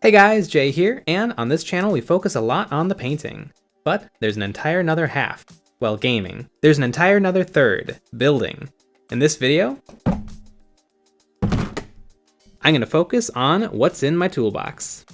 Hey guys, Jay here, and on this channel we focus a lot on the painting. But there's an entire another half, well, gaming. There's an entire another third, building. In this video, I'm going to focus on what's in my toolbox.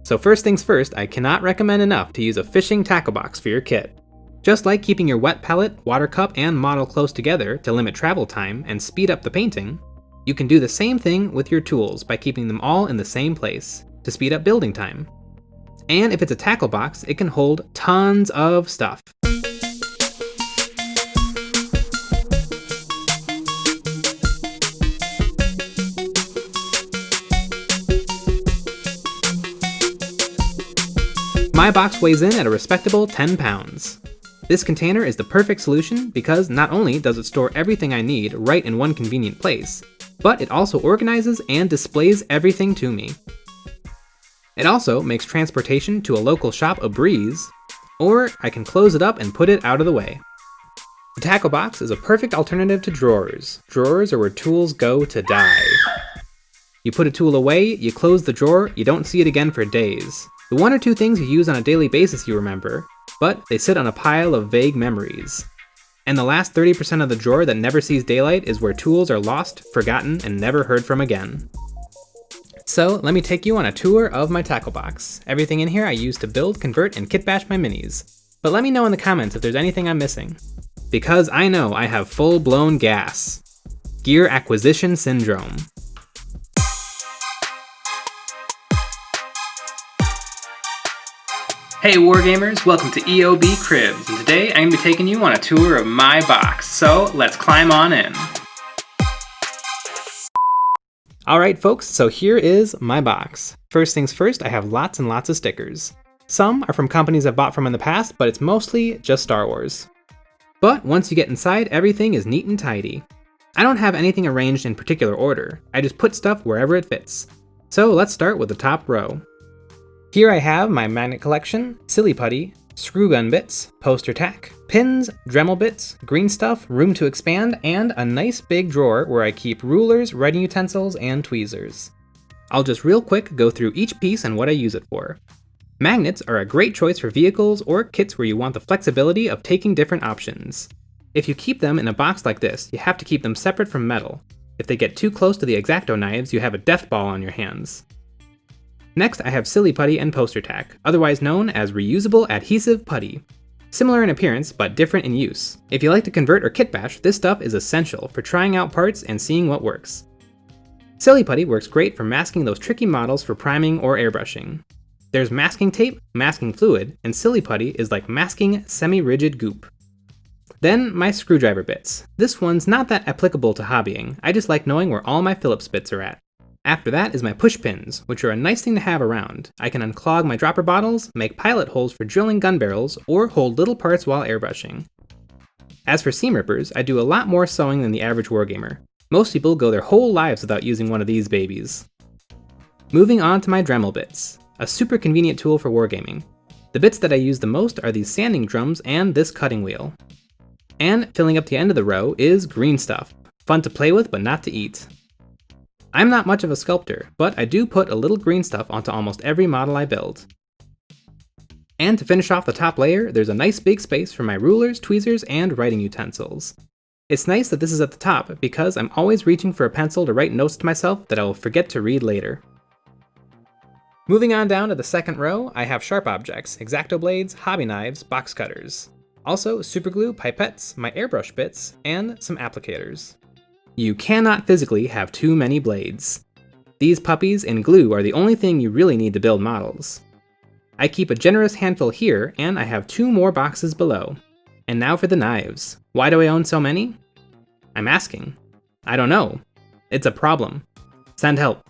So first things first, I cannot recommend enough to use a fishing tackle box for your kit. Just like keeping your wet palette, water cup, and model close together to limit travel time and speed up the painting, you can do the same thing with your tools by keeping them all in the same place to speed up building time. And if it's a tackle box, it can hold tons of stuff. My box weighs in at a respectable 10 pounds. This container is the perfect solution because not only does it store everything I need right in one convenient place, but it also organizes and displays everything to me. It also makes transportation to a local shop a breeze, or I can close it up and put it out of the way. The tackle box is a perfect alternative to drawers. Drawers are where tools go to die. You put a tool away, you close the drawer, you don't see it again for days. The one or two things you use on a daily basis you remember, but they sit on a pile of vague memories. And the last 30% of the drawer that never sees daylight is where tools are lost, forgotten, and never heard from again. So let me take you on a tour of my tackle box. Everything in here I use to build, convert, and kit bash my minis. But let me know in the comments if there's anything I'm missing. Because I know I have full-blown gas. Gear acquisition syndrome. Hey Wargamers, welcome to EOB Cribs, and today I'm going to be taking you on a tour of my box, so let's climb on in. Alright folks, so here is my box. First things first, I have lots and lots of stickers. Some are from companies I've bought from in the past, but it's mostly just Star Wars. But once you get inside, everything is neat and tidy. I don't have anything arranged in particular order, I just put stuff wherever it fits. So let's start with the top row. Here I have my magnet collection, silly putty, screw gun bits, poster tack, pins, Dremel bits, green stuff, room to expand, and a nice big drawer where I keep rulers, writing utensils, and tweezers. I'll just real quick go through each piece and what I use it for. Magnets are a great choice for vehicles or kits where you want the flexibility of taking different options. If you keep them in a box like this, you have to keep them separate from metal. If they get too close to the X-Acto knives, you have a death ball on your hands. Next, I have silly putty and poster tack, otherwise known as reusable adhesive putty. Similar in appearance, but different in use. If you like to convert or kit bash, this stuff is essential for trying out parts and seeing what works. Silly putty works great for masking those tricky models for priming or airbrushing. There's masking tape, masking fluid, and silly putty is like masking semi-rigid goop. Then my screwdriver bits. This one's not that applicable to hobbying, I just like knowing where all my Phillips bits are at. After that is my push pins, which are a nice thing to have around. I can unclog my dropper bottles, make pilot holes for drilling gun barrels, or hold little parts while airbrushing. As for seam rippers, I do a lot more sewing than the average wargamer. Most people go their whole lives without using one of these babies. Moving on to my Dremel bits, a super convenient tool for wargaming. The bits that I use the most are these sanding drums and this cutting wheel. And filling up the end of the row is green stuff, fun to play with but not to eat. I'm not much of a sculptor, but I do put a little green stuff onto almost every model I build. And to finish off the top layer, there's a nice big space for my rulers, tweezers, and writing utensils. It's nice that this is at the top because I'm always reaching for a pencil to write notes to myself that I will forget to read later. Moving on down to the second row, I have sharp objects, X-Acto blades, hobby knives, box cutters. Also superglue, pipettes, my airbrush bits, and some applicators. You cannot physically have too many blades. These puppies and glue are the only thing you really need to build models. I keep a generous handful here, and I have 2 more boxes below. And now for the knives. Why do I own so many? I'm asking. I don't know. It's a problem. Send help.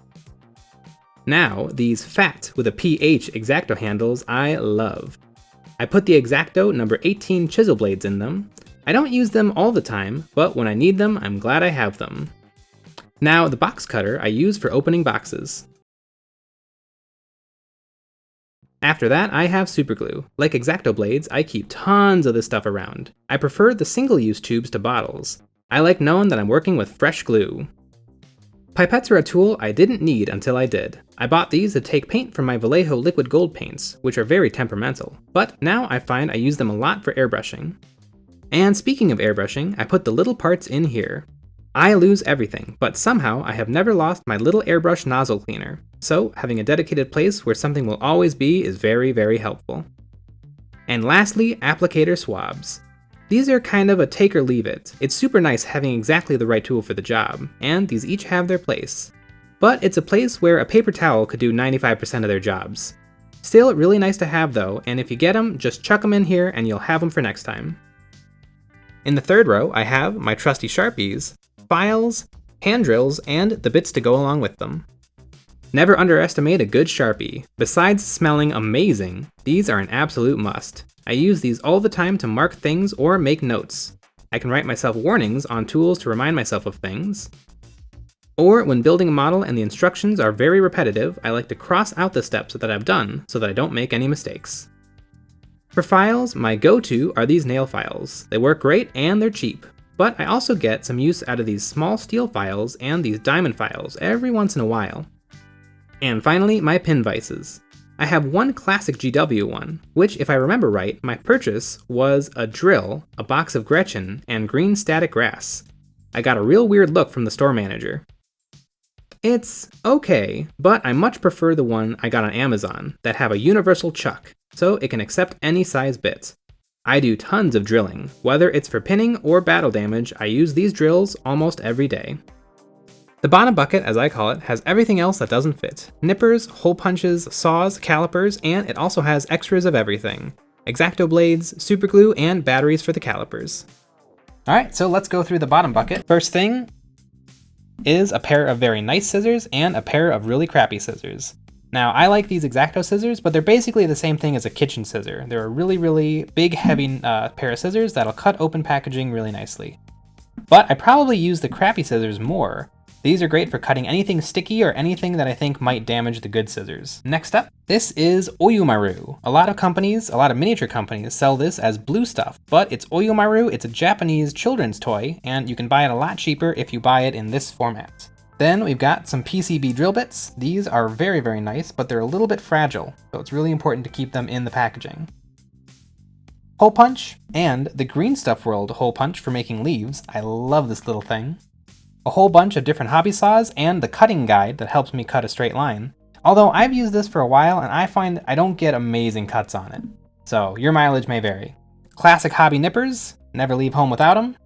Now, these fat with a PH X-Acto handles I love. I put the X-Acto number 18 chisel blades in them. I don't use them all the time, but when I need them, I'm glad I have them. Now, the box cutter I use for opening boxes. After that, I have superglue. Like X-Acto blades, I keep tons of this stuff around. I prefer the single-use tubes to bottles. I like knowing that I'm working with fresh glue. Pipettes are a tool I didn't need until I did. I bought these to take paint from my Vallejo liquid gold paints, which are very temperamental, but now I find I use them a lot for airbrushing. And speaking of airbrushing, I put the little parts in here. I lose everything, but somehow I have never lost my little airbrush nozzle cleaner, so having a dedicated place where something will always be is very, very helpful. And lastly, applicator swabs. These are kind of a take or leave it. It's super nice having exactly the right tool for the job, and these each have their place. But it's a place where a paper towel could do 95% of their jobs. Still really nice to have though, and if you get them, just chuck them in here and you'll have them for next time. In the third row, I have my trusty Sharpies, files, hand drills, and the bits to go along with them. Never underestimate a good Sharpie. Besides smelling amazing, these are an absolute must. I use these all the time to mark things or make notes. I can write myself warnings on tools to remind myself of things. Or when building a model and the instructions are very repetitive, I like to cross out the steps that I've done so that I don't make any mistakes. For files, my go-to are these nail files. They work great and they're cheap. But I also get some use out of these small steel files and these diamond files every once in a while. And finally, my pin vices. I have one classic GW one, which if I remember right, my purchase was a drill, a box of Gretchen, and green static grass. I got a real weird look from the store manager. It's okay, but I much prefer the one I got on Amazon that have a universal chuck, so it can accept any size bit. I do tons of drilling. Whether it's for pinning or battle damage, I use these drills almost every day. The bottom bucket, as I call it, has everything else that doesn't fit. Nippers, hole punches, saws, calipers, and it also has extras of everything. X-Acto blades, superglue, and batteries for the calipers. Alright, so let's go through the bottom bucket. First thing is a pair of very nice scissors and a pair of really crappy scissors. Now, I like these X-Acto scissors, but they're basically the same thing as a kitchen scissor. They're a really, really big, heavy pair of scissors that'll cut open packaging really nicely. But I probably use the crappy scissors more. These are great for cutting anything sticky or anything that I think might damage the good scissors. Next up, this is Oyumaru. A lot of miniature companies sell this as blue stuff, but it's Oyumaru, it's a Japanese children's toy, and you can buy it a lot cheaper if you buy it in this format. Then we've got some PCB drill bits. These are very, very nice, but they're a little bit fragile, so it's really important to keep them in the packaging. Hole punch, and the Green Stuff World hole punch for making leaves. I love this little thing. A whole bunch of different hobby saws, and the cutting guide that helps me cut a straight line. Although I've used this for a while, and I find I don't get amazing cuts on it. So your mileage may vary. Classic hobby nippers, never leave home without them.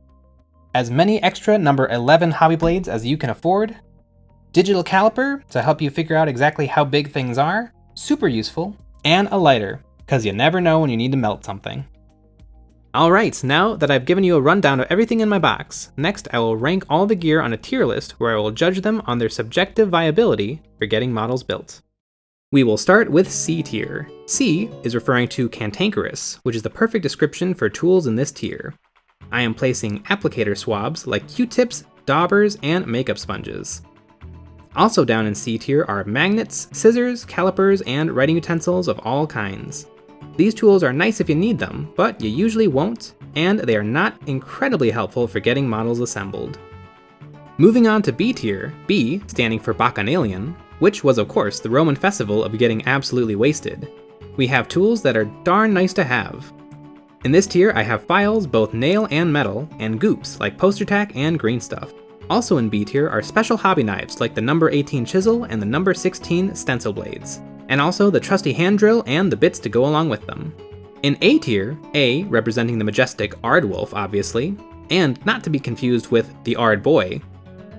As many extra number 11 hobby blades as you can afford. Digital caliper to help you figure out exactly how big things are. Super useful. And a lighter, because you never know when you need to melt something. Alright, now that I've given you a rundown of everything in my box, next I will rank all the gear on a tier list where I will judge them on their subjective viability for getting models built. We will start with C tier. C is referring to cantankerous, which is the perfect description for tools in this tier. I am placing applicator swabs like Q-tips, daubers, and makeup sponges. Also down in C tier are magnets, scissors, calipers, and writing utensils of all kinds. These tools are nice if you need them, but you usually won't, and they are not incredibly helpful for getting models assembled. Moving on to B tier, B standing for Bacchanalian, which was of course the Roman festival of getting absolutely wasted. We have tools that are darn nice to have. In this tier I have files, both nail and metal, and goops like poster tack and green stuff. Also in B tier are special hobby knives like the number 18 chisel and the number 16 stencil blades, and also the trusty hand drill and the bits to go along with them. In A tier, A representing the majestic Aardwolf obviously, and not to be confused with the Ard Boy.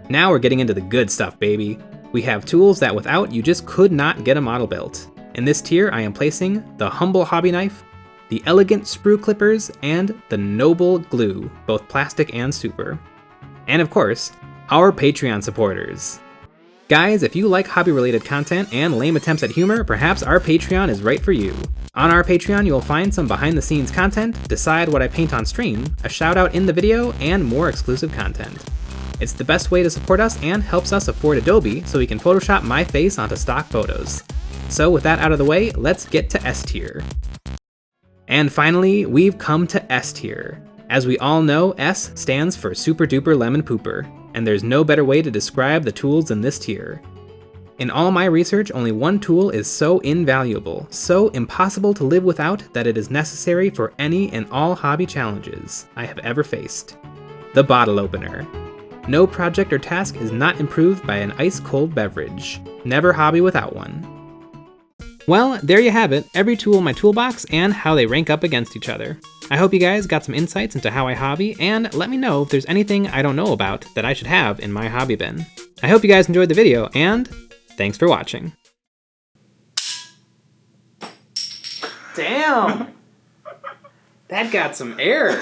Now we're getting into the good stuff, baby. We have tools that without you just could not get a model built. In this tier I am placing the humble hobby knife, the elegant sprue clippers, and the noble glue, both plastic and super. And of course, our Patreon supporters. Guys, if you like hobby-related content and lame attempts at humor, perhaps our Patreon is right for you. On our Patreon, you will find some behind-the-scenes content, decide what I paint on stream, a shout-out in the video, and more exclusive content. It's the best way to support us and helps us afford Adobe so we can Photoshop my face onto stock photos. So with that out of the way, let's get to S tier. And finally, we've come to S tier. As we all know, S stands for Super Duper Lemon Pooper, and there's no better way to describe the tools in this tier. In all my research, only one tool is so invaluable, so impossible to live without that it is necessary for any and all hobby challenges I have ever faced. The bottle opener. No project or task is not improved by an ice-cold beverage. Never hobby without one. Well, there you have it, every tool in my toolbox and how they rank up against each other. I hope you guys got some insights into how I hobby, and let me know if there's anything I don't know about that I should have in my hobby bin. I hope you guys enjoyed the video, and thanks for watching. Damn! That got some air.